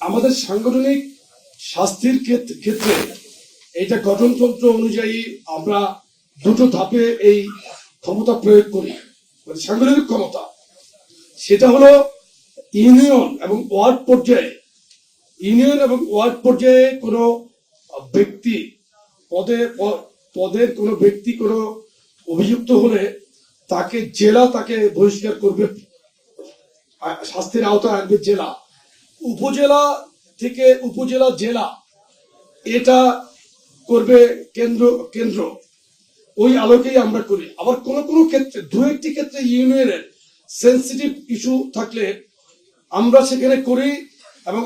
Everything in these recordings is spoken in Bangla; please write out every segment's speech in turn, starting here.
আমাদের সাংগঠনিক শাস্তির ক্ষেত্রে এটা গঠনতন্ত্র অনুযায়ী আমরা দুটো ধাপে এই ক্ষমতা প্রয়োগ করি, মানে সাংগঠনিক ক্ষমতা। সেটা হলো ইউনিয়ন এবং ওয়ার্ড পর্যায়ে কোনো ব্যক্তি পদের কোনো ব্যক্তি কোনো অভিযুক্ত হলে তাকে তাকে বহিষ্কার করবে, শাস্তির আওতায় আনবে জেলা। উপজেলা থেকে উপজেলা জেলা এটা করবে কেন্দ্র। ওই আলোকেই আমরা করি। আবার কোন কোন ক্ষেত্রে দু একটি ক্ষেত্রে ইউনিয়নের সেন্সিটিভ ইস্যু থাকলে আমরা সেখানে করি এবং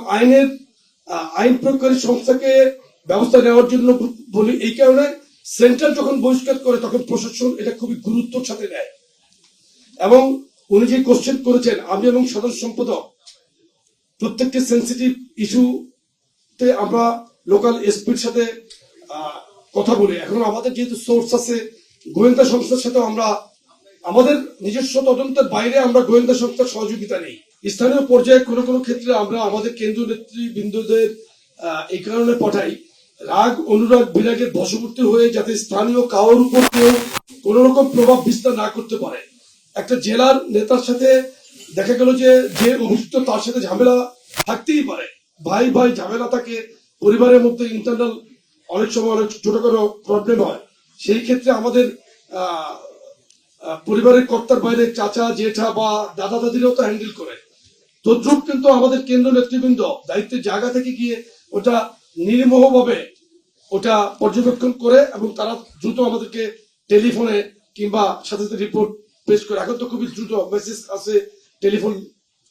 আইন প্রয়োগকারী সংস্থাকে ব্যবস্থা নেওয়ার জন্য বলি। এই কারণে সেন্ট্রাল যখন বহিষ্কার করে তখন প্রশাসন এটা খুবই গুরুত্বের সাথে নেয়। এবং উনি যে কোশ্চেন করেছেন, আমি এবং সাধারণ সম্পাদক প্রত্যেকটি সেন্সিটিভ ইস্যুতে আমরা লোকাল এসপির সাথে কথা বলি। এখন আমাদের যেহেতু সোর্স আছে, গোয়েন্দা সংস্থার সাথে আমরা আমাদের নিজস্ব তদন্তের বাইরে আমরা গোয়েন্দা সংস্থার সহযোগিতা নেই। স্থানীয় পর্যায়ে কোনো কোনো ক্ষেত্রে আমরা আমাদের কেন্দ্রীয় নেতৃবৃন্দদের এই কারণে পাঠাই, রাগ অনুরাগ বিরাগের বশবর্তী হয়ে যাতে স্থানীয় কারোর উপর কেউ কোন রকম প্রভাব বিস্তার না করতে পারে। একটা জেলার নেতার সাথে দেখা গেল যে অভিযুক্ত তার সাথে ঝামেলা থাকতেই পারে, ভাই ভাই ঝামেলা থাকে, পরিবারের মধ্যে ইন্টারনাল অনেক সময় অনেক ছোটখাটো প্রবলেম হয়। সেই ক্ষেত্রে আমাদের পরিবারের কর্তার বাইরে চাচা জেঠা বা দাদা দাদিরাও তো হ্যান্ডেল করে। তদ্রুপ কিন্তু আমাদের কেন্দ্র নেতৃবৃন্দ দায়িত্বের জায়গা থেকে গিয়ে ওটা নির্মোহভাবে ওটা পর্যবেক্ষণ করে এবং তারা দ্রুত আমাদেরকে টেলিফোনে কিংবা সাথে সাথে রিপোর্ট পেশ করে। এখন তো খুবই দ্রুত মেসেজ আছে, টেলিফোন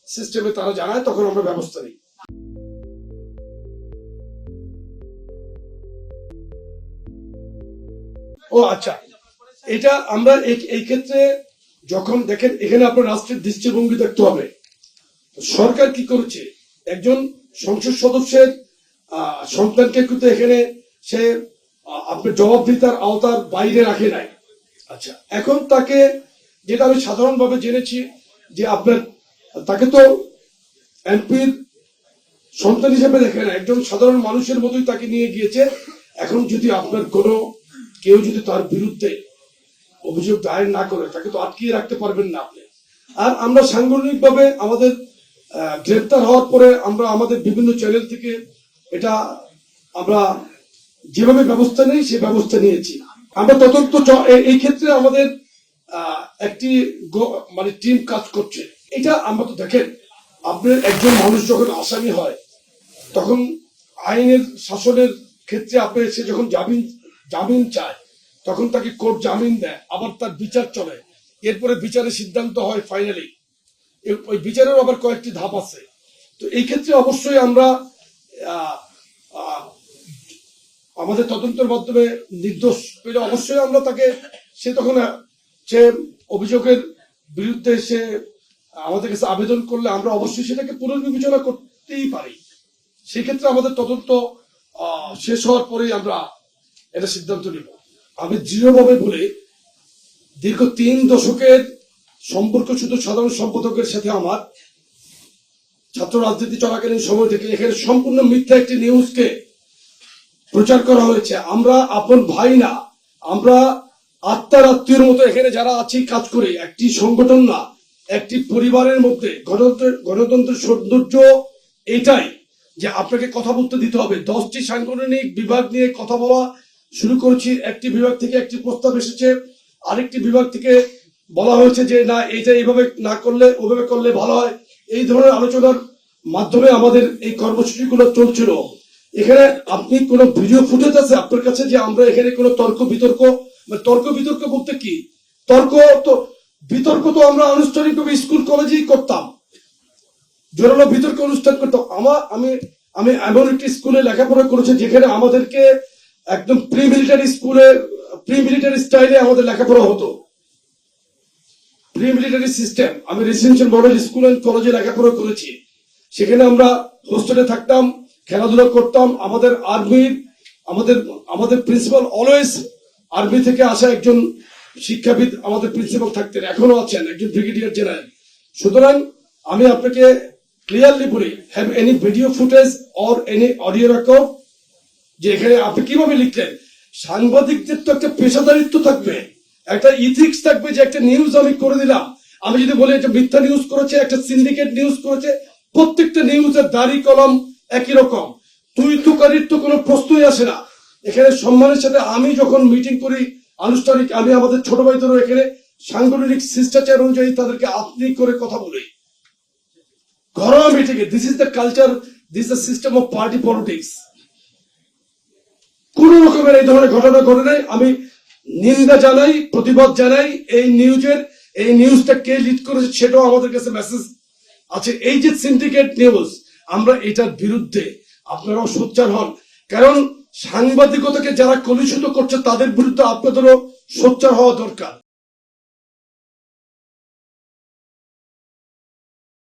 সিস্টেমে তারা জানায়, তখন আমরা ব্যবস্থা নিই। ও আচ্ছা, এটা আমরা এই ক্ষেত্রে যখন দেখেন এখানে আপনার রাষ্ট্রের দৃষ্টিভঙ্গি দেখতে হবে। সরকার কি করেছে, একজন সংসদ সদস্যের সন্তানকে কিন্তু এখানে সে আপনার জবাবদিহিতার আওতার বাইরে রাখে নাই। আচ্ছা, এখন তাকে, যেটা আমি সাধারণভাবে জেনেছি যে আপনার তাকে তো এমপির সন্তান হিসেবে দেখে না, একজন সাধারণ মানুষের মতোই তাকে নিয়ে গিয়েছে। এখন যদি আপনার কেউ যদি তার বিরুদ্ধে অভিযোগ দায়ের না করে, তাকে তো আটকিয়ে রাখতে পারবেন না আপনি। আর আমরা সাংগঠনিকভাবে আমাদের গ্রেপ্তার হওয়ার পরে আমরা আমাদের বিভিন্ন চ্যানেল থেকে এটা আমরা যেভাবে ব্যবস্থা নেই সে ব্যবস্থা নিয়েছি। আমরা তদন্ত এই ক্ষেত্রে আমাদের একটি মানে টিম কাজ করছে। এটা আমরা তো দেখেন, আপনার একজন মানুষ যখন আসামি হয় তখন আইনের শাসনের ক্ষেত্রে আপনি সে যখন জামিন চায় তখন তাকে কোর্ট জামিন দেয়, আবার তার বিচার চলে, এরপরে বিচারের সিদ্ধান্ত হয় ফাইনালি। ওই বিচারের আবার কয়েকটি ধাপ আছে। তো এই ক্ষেত্রে অবশ্যই আমরা আমাদের তদন্তের মাধ্যমে নির্দোষ পেলে অবশ্যই আমরা তাকে, সে অভিযোগের বিরুদ্ধে সে আমাদের কাছে আবেদন করলে আমরা অবশ্যই সেটাকে পুনর্বিবেচনা করতেই পারি। সেই ক্ষেত্রে আমাদের তদন্ত শেষ হওয়ার পরেই আমরা এটা সিদ্ধান্ত নিব। আমি দৃঢ়ভাবে বলে, দীর্ঘ 3 দশকের সম্পর্ক শুধু সাধারণ সম্পাদকের সাথে আমার ছাত্র রাজনীতি চলাকালীন সময় থেকে এখানে সম্পূর্ণ মিথ্যা একটি নিউজকে প্রচার করা হয়েছে। আমরা আপন ভাই না, আমরা আত্মার আত্মীয়র মতো এখানে যারা আছি কাজ করি, একটি সংগঠন না, একটি পরিবারের মধ্যে। গণতন্ত্রের সৌন্দর্য এটাই যে আপনাকে কথা বলতে দিতে হবে। 10টি সাংগঠনিক বিভাগ নিয়ে কথা বলা শুরু করেছি। একটি বিভাগ থেকে একটি প্রস্তাব এসেছে, আরেকটি বিভাগ থেকে বলা হয়েছে যে না, এটা এইভাবে না করলে ওভাবে করলে ভালো হয়। এই ধরনের আলোচনার মাধ্যমে আমাদের এই কর্মসূচিগুলো চলছিল। এখানে আপনি কোন ভিডিও ফুটেজ আছে আপনার কাছে যে আমরা এখানে কোনো তর্ক বিতর্ক বলতে কি, বিতর্ক তো আমরা আনুষ্ঠানিকভাবে স্কুল কলেজেই করতাম, জোরালো বিতর্ক অনুষ্ঠান করতাম। আমি এমন একটি স্কুলে লেখাপড়া করেছি যেখানে আমাদেরকে একদম প্রি মিলিটারি স্টাইলে আমাদের লেখাপড়া হতো, প্রি মিলিটারি সিস্টেম। আমি রেসিডেন্সিয়াল মডেল স্কুল এন্ড কলেজে লেখাপড়া করেছি। সেখানে আমরা হোস্টেলে থাকতাম, খেলাধুলা করতাম। আমাদের প্রিন্সিপাল অলওয়েজ আর্মি থেকে আসা একজন শিক্ষাবিদ আমাদের প্রিন্সিপাল থাকতেন, এখনো আছেন, একজন ব্রিগেডিয়ার জেনারেল। সুতরাং আমি আপনাকে ক্লিয়ারলি বলি, have any video footage or any audio record, যে এখানে আপনি কিভাবে লিখলেন? সাংবাদিকদের তো একটা পেশাদারিত্ব থাকবে, একটা ইথিক্স থাকবে, যে একটা নিউজ আমি করে দিলাম, আমি যদি বলি একটা মিথ্যা নিউজ করেছে, একটা সিন্ডিকেট নিউজ করেছে, প্রত্যেকটা নিউজের দাড়ি কলম একই রকম, তুই তুকারির তো কোনো প্রশ্নই আসে না। এখানে সম্মানের সাথে আমি যখন মিটিং করি আনুষ্ঠানিক, আমি আমাদের ছোট ভাইদেরও এখানে সাংগঠনিক শিষ্টাচার অনুযায়ী তাদেরকে আপনি করে কথা বলি ঘরোয়া meeting A. This is the culture, this is the system off party politics. কোন রকমের এই ধরনের ঘটনা ঘটে নাই। আমি নিন্দা জানাই, প্রতিবাদ জানাই। এই নিউজটা কে লিড করেছে সেটাও আমাদের কাছে মেসেজ আছে। এই যে সিন্ডিকেট নিউজ, আমরা এটার বিরুদ্ধে, আপনারাও সোচ্চার হন। কারণ সাংবাদিকতাকে যারা কলুষিত করছে তাদের বিরুদ্ধে আপনাদেরও সোচ্চার হওয়া দরকার।